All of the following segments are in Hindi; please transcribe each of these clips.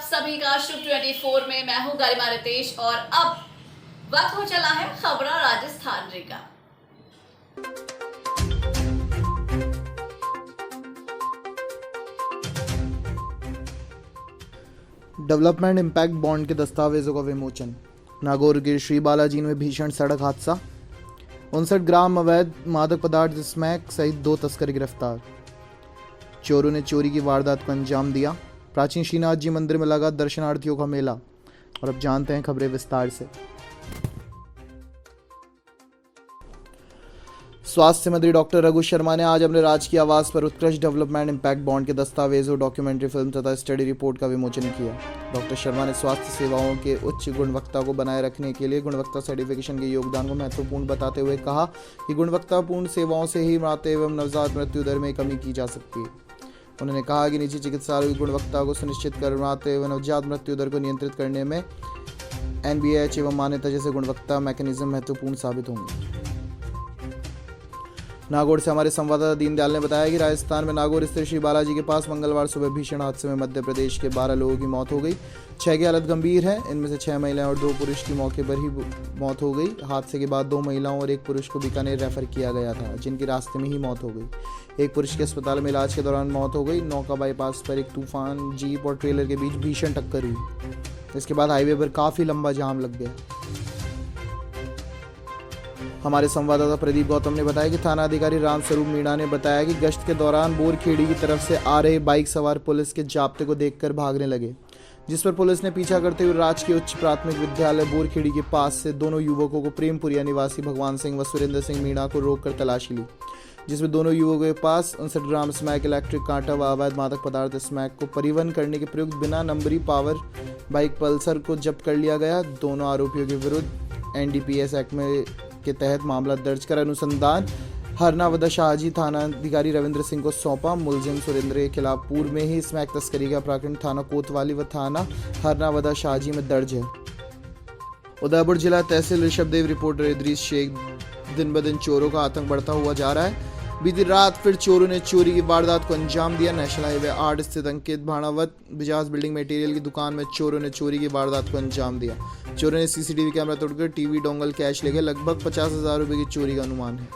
आप सभी का शुभ 24 में। मैं हूं गरिमा रितेश और अब वक्त हो चला है खबरा राजस्थान रे का। डेवलपमेंट इम्पैक्ट बॉन्ड के दस्तावेजों का विमोचन। नागौर के श्री बालाजी में भीषण सड़क हादसा। 59 ग्राम अवैध मादक पदार्थ स्मैक सहित 2 तस्कर गिरफ्तार। चोरों ने चोरी की वारदात को अंजाम दिया। प्राचीन श्रीनाथ जी मंदिर में लगा दर्शनार्थियों का मेला। और अब जानते हैं खबरें विस्तार से। स्वास्थ्य मंत्री डॉक्टर रघु शर्मा ने आज अपने राजकीय आवास पर उत्कृष्ट डेवलपमेंट इम्पैक्ट बॉन्ड के दस्तावेजों, डॉक्यूमेंट्री फिल्म तथा स्टडी रिपोर्ट का विमोचन किया। डॉक्टर शर्मा ने स्वास्थ्य सेवाओं के उच्च गुणवत्ता को बनाए रखने के लिए गुणवत्ता सर्टिफिकेशन के योगदान को महत्वपूर्ण बताते हुए कहा कि गुणवत्तापूर्ण सेवाओं से ही मातृ एवं नवजात मृत्यु दर में कमी की जा सकती है। उन्होंने कहा कि निजी चिकित्सालयों की गुणवत्ता को सुनिश्चित कर मातृ एवं नवजात मृत्यु दर को नियंत्रित करने में NBH एवं मान्यता जैसे गुणवत्ता मैकेनिज्म महत्वपूर्ण साबित होंगे। नागौर से हमारे संवाददाता दीनदयाल ने बताया कि राजस्थान में नागौर स्थित श्री बालाजी के पास मंगलवार सुबह भीषण हादसे में मध्य प्रदेश के 12 लोगों की मौत हो गई। 6 की हालत गंभीर है। इनमें से 6 महिलाएं और 2 पुरुष की मौके पर ही मौत हो गई। हादसे के बाद 2 महिलाओं और 1 पुरुष को बीकानेर रेफर किया गया था, जिनकी रास्ते में ही मौत हो गई। 1 पुरुष के अस्पताल में इलाज के दौरान मौत हो गई। नौका बाईपास पर एक तूफान जीप और ट्रेलर के बीच भीषण टक्कर हुई। इसके बाद हाईवे पर काफी लंबा जाम लग गया। हमारे संवाददाता प्रदीप गौतम ने बताया कि थाना अधिकारी रामस्वरूप मीणा ने बताया कि गश्त के दौरान बोरखेड़ी की तरफ से आ रहे बाइक सवार पुलिस के जाब्ते को देखकर भागने लगे, जिस पर पुलिस ने पीछा करते हुए राजकीय उच्च प्राथमिक विद्यालय बोरखेड़ी के पास से दोनों युवकों को प्रेमपुरिया निवासी भगवान सिंह व सुरेंद्र सिंह मीणा को रोककर तलाशी ली, जिसमें दोनों युवकों के पास 59 ग्राम स्मैक, इलेक्ट्रिक कांटा व अवैध मादक पदार्थ स्मैक को परिवहन करने के प्रयुक्त बिना नंबरी पावर बाइक पल्सर को जब्त कर लिया गया। दोनों आरोपियों के विरुद्ध NDPS एक्ट में के तहत मामला दर्ज कर अनुसंधान हरनावदा शाहजी थाना अधिकारी रविंद्र सिंह को सौंपा। मुलजिम सुरेंद्र के खिलाफ पूर्व में ही स्मैक तस्करी का प्रकरण थाना कोतवाली व थाना हरनावदा शाहजी में दर्ज है। उदयपुर जिला तहसील ऋषभदेव रिपोर्टर इदरीस शेख। दिन ब दिन चोरों का आतंक बढ़ता हुआ जा रहा है। बीती रात फिर चोरों ने चोरी की वारदात को अंजाम दिया। नेशनल हाईवे 8 स्थित अंकित भाणावत बिजाज बिल्डिंग मटेरियल की दुकान में चोरों ने चोरी की वारदात को अंजाम दिया। चोरों ने CCTV कैमरा तोड़कर टीवी, डोंगल, कैश लेकर लगभग 50,000 रुपए की चोरी का अनुमान है।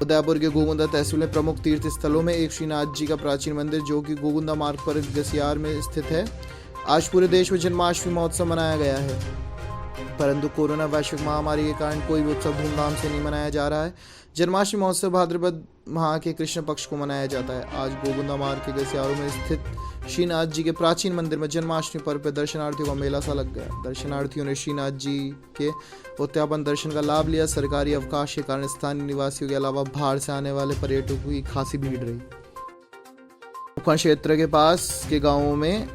उदयपुर के गोगुंदा तहसील में प्रमुख तीर्थ स्थलों में एक श्रीनाथ जी का प्राचीन मंदिर, जो कि गोगुंदा मार्ग पर गसियार में स्थित है। आज पूरे देश में जन्माष्टमी महोत्सव मनाया गया है, परंतु कोरोना वैश्विक महामारी के कारण कोई भी उत्सव धूमधाम से नहीं मनाया जा रहा है। जन्माष्टमी महोत्सव भाद्रपद माह के कृष्ण पक्ष को मनाया जाता है। आज गोगुंदा मार्ग के गसियारों में स्थित श्रीनाथ जी के प्राचीन मंदिर में जन्माष्टमी पर्व पर दर्शनार्थियों का मेला सा लग गया। दर्शनार्थियों ने श्रीनाथ जी के उद्यापन दर्शन का लाभ लिया। सरकारी अवकाश के कारण स्थानीय निवासियों के अलावा बाहर से आने वाले पर्यटकों की खासी भीड़ रही। उपखंड क्षेत्र के पास के गांवों में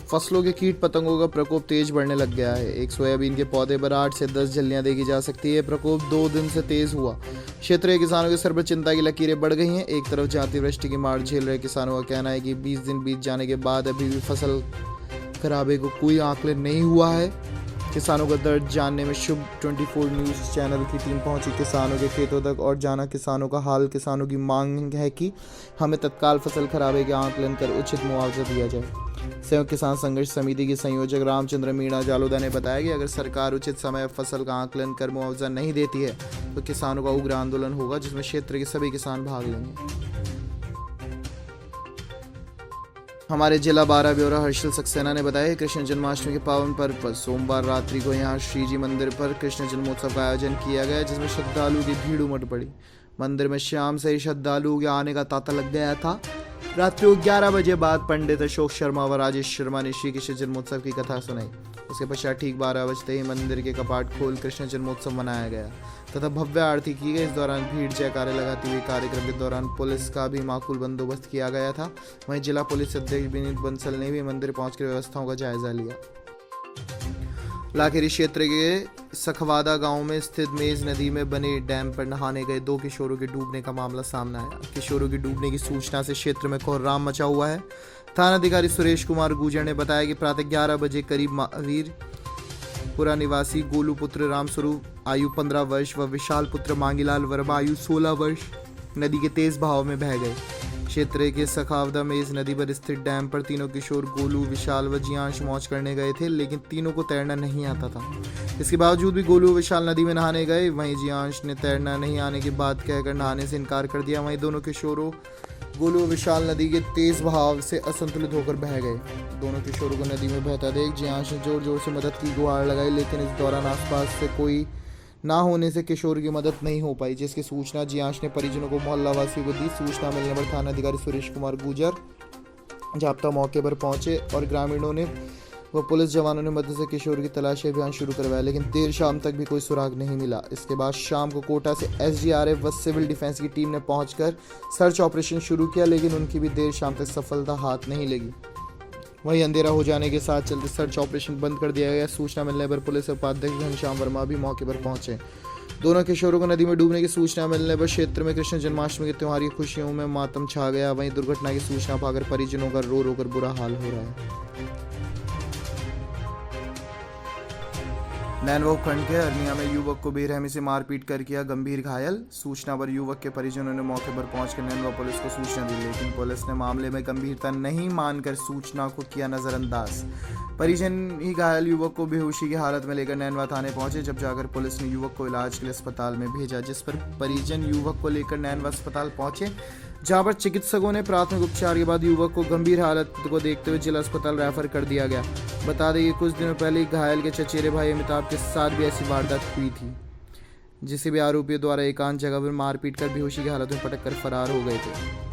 फसलों के कीट पतंगों का प्रकोप तेज बढ़ने लग गया है। एक सोयाबीन के पौधे पर 8 से 10 झल्लियां देखी जा सकती है। प्रकोप 2 दिन से तेज हुआ। क्षेत्र के किसानों के सर पर चिंता की लकीरें बढ़ गई हैं। एक तरफ जहां अतिवृष्टि की मार झेल रहे किसानों का कहना है कि 20 दिन बीत जाने के बाद अभी भी फसल खराबे को कोई आकलन नहीं हुआ है। किसानों का दर्द जानने में शुभ 24 न्यूज़ चैनल की टीम पहुंची किसानों के खेतों तक और जाना किसानों का हाल। किसानों की मांग है कि हमें तत्काल फसल खराबे के आकलन कर उचित मुआवजा दिया जाए। संयुक्त किसान संघर्ष समिति के संयोजक रामचंद्र मीणा जालोदा ने बताया कि अगर सरकार उचित समय फसल का आकलन कर मुआवजा नहीं देती है तो किसानों का उग्र आंदोलन होगा, जिसमें क्षेत्र के सभी किसान भाग लेंगे। हमारे जिला बारह ब्यौरा हर्षल सक्सेना ने बताया कि कृष्ण जन्माष्टमी के पावन पर्व पर सोमवार रात्रि को यहां श्रीजी मंदिर पर कृष्ण जन्मोत्सव का आयोजन किया गया, जिसमें श्रद्धालुओं की भीड़ उमड़ पड़ी। मंदिर में शाम से ही श्रद्धालुओं के आने का तांता लग गया था। रात्रि 11 बजे बाद पंडित अशोक शर्मा व राजेश शर्मा ने श्री कृष्ण जन्मोत्सव की कथा सुनाई। उसके पश्चात ठीक 12 बजते ही मंदिर के कपाट खोल कृष्ण जन्मोत्सव मनाया गया तथा भव्य आरती की गई। इस दौरान भीड़ जयकारे लगाती हुई कार्यक्रम के दौरान पुलिस का भी माकूल बंदोबस्त किया गया था। वहीं जिला पुलिस अध्यक्ष विनीत बंसल ने भी मंदिर पहुंचकर व्यवस्थाओं का जायजा लिया। लाखेरी क्षेत्र के सखवादा गांव में स्थित मेज नदी में बने डैम पर नहाने गए 2 किशोरों के डूबने का मामला सामने आया। किशोरों के डूबने की सूचना से क्षेत्र में कोहराम मचा हुआ है। थाना अधिकारी सुरेश कुमार गुजर ने बताया कि प्रातः 11 बजे करीब महावीर पुरा निवासी गोलू पुत्र रामस्वरूप आयु 15 वर्ष व विशाल पुत्र मांगीलाल वर्मा आयु 16 वर्ष नदी के तेज बहाव में बह गए। क्षेत्र के सखावदा मेज नदी पर स्थित डैम पर तीनों किशोर गोलू, विशाल व जियांश मौज करने गए थे, लेकिन तीनों को तैरना नहीं आता था। इसके बावजूद भी गोलू व विशाल नदी में नहाने गए। वहीं जियांश ने तैरना नहीं आने की बात कहकर नहाने से इनकार कर दिया। वहीं दोनों किशोरों गोलू व विशाल नदी के तेज बहाव से असंतुलित होकर बह गए। दोनों किशोरों को नदी में बहता देख जियांश ने जोर जोर से मदद की गुहार लगाई, लेकिन इस दौरान आसपास से कोई ना होने से किशोर की मदद नहीं हो पाई, जिसकी सूचना जियांश ने परिजनों को मोहल्ला वासियों को दी। सूचना मिलने पर थाना अधिकारी सुरेश कुमार गुर्जर जाप्ता मौके पर पहुंचे और ग्रामीणों ने व पुलिस जवानों ने मदद से किशोर की तलाशी अभियान शुरू करवाया, लेकिन देर शाम तक भी कोई सुराग नहीं मिला। इसके बाद शाम को कोटा से एसडीआरएफ व सिविल डिफेंस की टीम ने पहुंचकर सर्च ऑपरेशन शुरू किया, लेकिन उनकी भी देर शाम तक सफलता हाथ नहीं लगी। वहीं अंधेरा हो जाने के साथ चलते सर्च ऑपरेशन बंद कर दिया गया। सूचना मिलने पर पुलिस उपाध्यक्ष घनश्याम वर्मा भी मौके पर पहुंचे। दोनों किशोरों को नदी में डूबने की सूचना मिलने पर क्षेत्र में कृष्ण जन्माष्टमी के त्योहार की खुशियों में मातम छा गया। वहीं दुर्घटना की सूचना पाकर परिजनों का रो रो कर बुरा हाल हो रहा है। नैनवा उपखंड के अरनिया में युवक को बेरहमी से मारपीट कर किया गंभीर घायल। सूचना पर युवक के परिजनों ने मौके पर पहुंचकर नैनवा पुलिस को सूचना दी, लेकिन पुलिस ने मामले में गंभीरता नहीं मानकर सूचना को किया नजरअंदाज। परिजन ही घायल युवक को बेहोशी की हालत में लेकर नैनवा थाने पहुंचे, जब जाकर पुलिस ने युवक को इलाज के लिए अस्पताल में भेजा, जिस पर परिजन युवक को लेकर नैनवा अस्पताल पहुंचे, जहां पर चिकित्सकों ने प्राथमिक उपचार के बाद युवक को गंभीर हालत को देखते हुए जिला अस्पताल रेफर कर दिया गया। बता दें कि कुछ दिनों पहले घायल के चचेरे भाई अमिताभ के साथ भी ऐसी वारदात हुई थी, जिसे भी आरोपियों द्वारा एकांत जगह पर मारपीट कर बेहोशी की हालत में पटक कर फरार हो गए थे।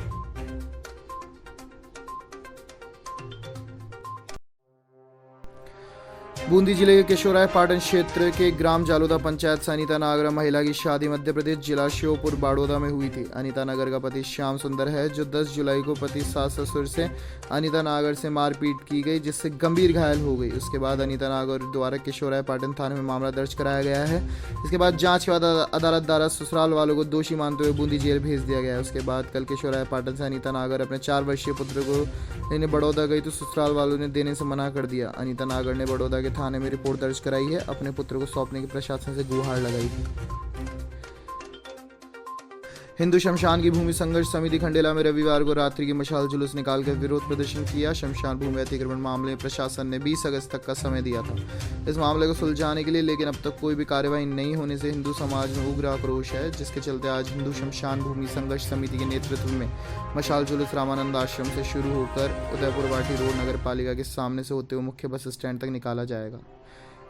बूंदी जिले के केशोराय पाटन क्षेत्र के ग्राम जालोदा पंचायत से अनीता नागर महिला की शादी मध्य प्रदेश जिला श्योपुर बाड़ोदा में हुई थी। अनीता नागर का पति श्याम सुंदर है, जो 10 जुलाई को पति सास ससुर से अनीता नागर से मारपीट की गई, जिससे गंभीर घायल हो गई। उसके बाद अनीता नागर द्वारा केशोराय पाटन थाने में मामला दर्ज कराया गया है। इसके बाद जांच के बाद अदालत द्वारा ससुराल वालों को दोषी मानते हुए बूंदी जेल भेज दिया गया। उसके बाद कल केशोराय पाटन से अनीता नागर अपने 4 वर्षीय पुत्र को लेने बड़ौदा गई, तो ससुराल वालों ने देने से मना कर दिया। अनीता नागर ने बड़ौदा के थाने में रिपोर्ट दर्ज कराई है, अपने पुत्र को सौंपने की प्रशासन से गुहार लगाई थी। हिंदू शमशान की भूमि संघर्ष समिति खंडेला में रविवार को रात्रि की मशाल जुलूस निकालकर विरोध प्रदर्शन किया। शमशान भूमि अतिक्रमण मामले में प्रशासन ने 20 अगस्त तक का समय दिया था इस मामले को सुलझाने के लिए, लेकिन अब तक कोई भी कार्यवाही नहीं होने से हिंदू समाज में उग्र आक्रोश है, जिसके चलते आज हिंदू शमशान भूमि संघर्ष समिति के नेतृत्व में मशाल जुलूस रामानंद आश्रम से शुरू होकर उदयपुर वाटी रोड नगर पालिका के सामने से होते हुए मुख्य बस स्टैंड तक निकाला जाएगा।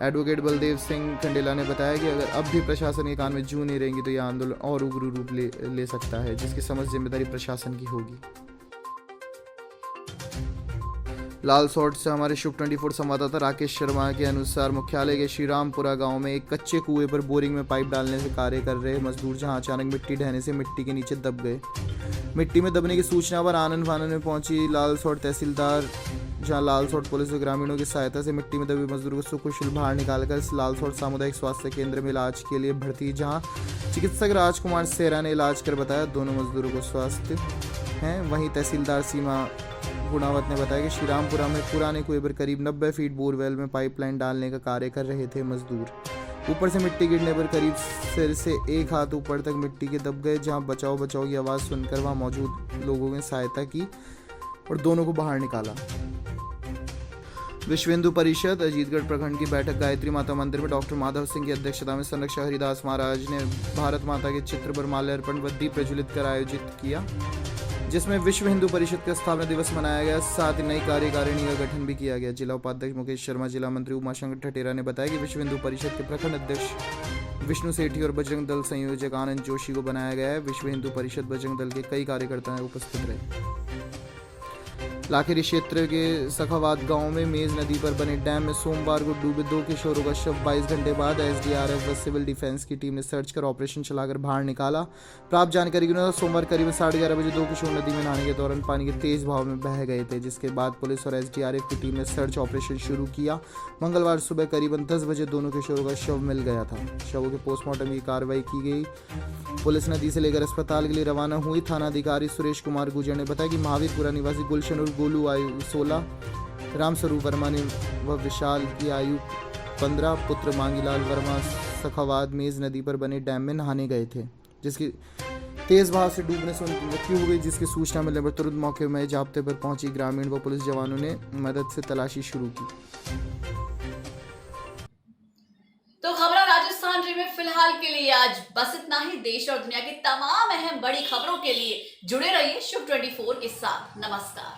एडवोकेट बलदेव सिंह खंडेला ने बताया कि अगर अब भी प्रशासन के कान में जू नहीं रहेंगी तो यह आंदोलन और उग्र रूप ले सकता है, जिसकी समझ जिम्मेदारी प्रशासन की होगी। लालसोट से हमारे शुभ 24 संवाददाता राकेश शर्मा के अनुसार मुख्यालय के श्रीरामपुरा गांव में एक कच्चे कुएं पर बोरिंग में पाइप डालने से कार्य कर रहे मजदूर जहां अचानक मिट्टी ढहने से मिट्टी के नीचे दब गए। मिट्टी में दबने की सूचना पर आनन फानन में पहुंची लालसोट तहसीलदार, जहां लालसोट पुलिस और ग्रामीणों की सहायता से मिट्टी में दबे मजदूर को सुकुशल बाहर निकालकर लालसोट सामुदायिक स्वास्थ्य केंद्र में इलाज के लिए भर्ती, जहां चिकित्सक राजकुमार सेरा ने इलाज कर बताया दोनों मजदूरों को स्वस्थ हैं। वहीं तहसीलदार सीमा गुणावत ने बताया कि श्रीरामपुरा में पुराने कुएं पर करीब 90 फीट बोरवेल में पाइपलाइन डालने का कार्य कर रहे थे मजदूर। ऊपर से मिट्टी गिरने पर करीब सिर से 1 हाथ ऊपर तक मिट्टी के दब गए, जहां बचाओ बचाओ की आवाज़ सुनकर वहां मौजूद लोगों ने सहायता की और दोनों को बाहर निकाला। विश्व हिंदू परिषद अजीतगढ़ प्रखंड की बैठक गायत्री माता मंदिर में डॉक्टर माधव सिंह की अध्यक्षता में संरक्षक हरिदास महाराज ने भारत माता के चित्र पर माल्यार्पण व दीप प्रज्वलित कर आयोजित किया, जिसमें विश्व हिंदू परिषद का स्थापना दिवस मनाया गया। साथ ही नई कार्यकारिणी का गठन भी किया गया। जिला उपाध्यक्ष मुकेश शर्मा, जिला मंत्री उमाशंकर ठटेरा ने बताया कि विश्व हिंदू परिषद के प्रखंड अध्यक्ष विष्णु सेठी और बजरंग दल संयोजक आनंद जोशी को बनाया गया है। विश्व हिंदू परिषद बजरंग दल के कई कार्यकर्ता उपस्थित रहे। लाखेरी क्षेत्र के सखावाद गांव में मेज नदी पर बने डैम में सोमवार को डूबे 2 किशोरों का शव 22 घंटे बाद एसडीआरएफ व सिविल डिफेंस की टीम ने सर्च कर ऑपरेशन चलाकर बाहर निकाला। प्राप्त जानकारी के अनुसार सोमवार करीब 11:30 बजे 2 किशोर नदी में नहाने के दौरान पानी के तेज बहाव में बह गए थे, जिसके बाद पुलिस और एसडीआरएफ की टीम ने सर्च ऑपरेशन शुरू किया। मंगलवार सुबह करीबन 10 बजे दोनों किशोरों का शव मिल गया था। शवों के पोस्टमार्टम की कार्रवाई की गई। पुलिस नदी से लेकर अस्पताल के लिए रवाना हुई। थाना अधिकारी सुरेश कुमार गुर्जर ने बताया कि महावीरपुरा निवासी गुलशन और गोलू आयु 16, रामस्वरूप वर्मा ने व विशाल की आयु 15, पुत्र मांगीलाल वर्मा सखावाद मेज नदी पर बने डैम में नहाने गए थे, तेज बहाव से डूबने से उनकी मृत्यु हो गई, जिसकी सूचना मिलने पर तुरंत मौके में जाब्ते पर पहुंची ग्रामीण व पुलिस जवानों ने मदद से तलाशी शुरू की। तो खबरों राजस्थान री में फिलहाल के लिए आज बस इतना ही। देश और दुनिया की तमाम अहम बड़ी खबरों के लिए जुड़े रहिए शुभ 24 के साथ। नमस्कार।